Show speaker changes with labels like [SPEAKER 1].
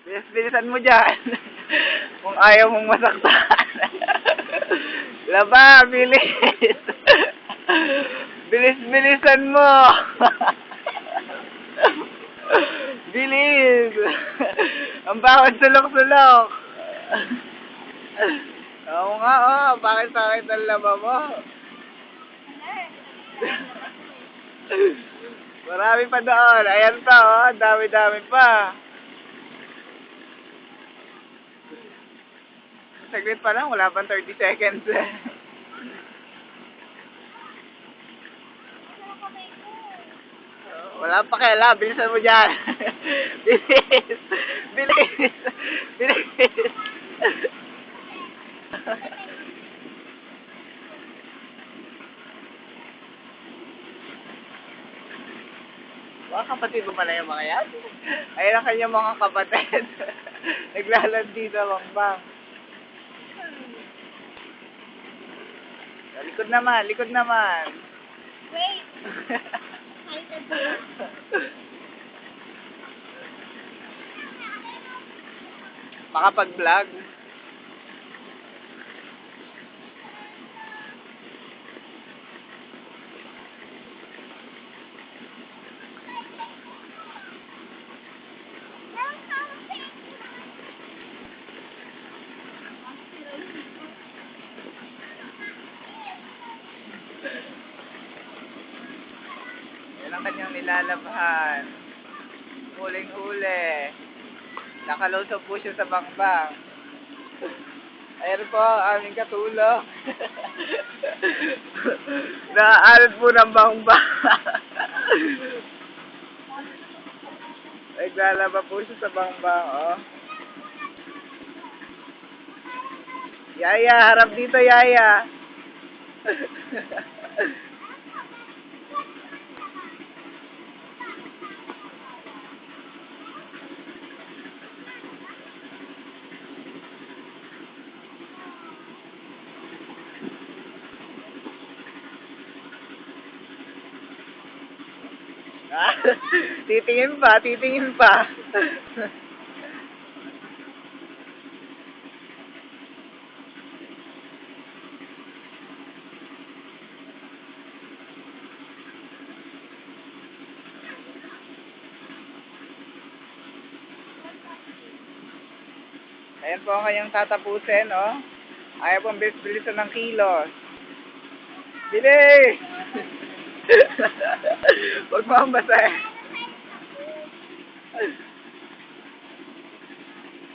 [SPEAKER 1] Bilis-bilisan mo dyan. Kung ayaw mong masaktan. Laba, bilis. Bilis-bilisan mo. Bilis. Ang bawat sulok-sulok. Oo nga, oh. Bakit sakit ang laba mo? Marami pa doon. Ayan pa, oh. Dami-dami pa. Saglit pa lang. Wala pang 30 seconds. Wala pa kailan. Bilisan mo dyan. Bilis. Bilis. Bilis. Mga kapatid mo pala yung mga yan. Ayun ang kanyang mga kapatid. Naglalandi sa bangbang. Likod naman, likod naman.
[SPEAKER 2] Wait.
[SPEAKER 1] Makapag-vlog. Yan ang kanyang nilalabhan. Huling-huli. Nakalusog po siya sa bangbang. Ayan po ang aming katulong. Naaalot po ng bangbang. Naglalaba po siya sa bangbang, oh. Yaya, harap dito, Yaya. Titingin pa, titingin pa. Ayan po ang kanyang tatapusin, oh. Ayaw pong bilis-bilisan ng kilos. Bilis! Huwag mo ang basahin.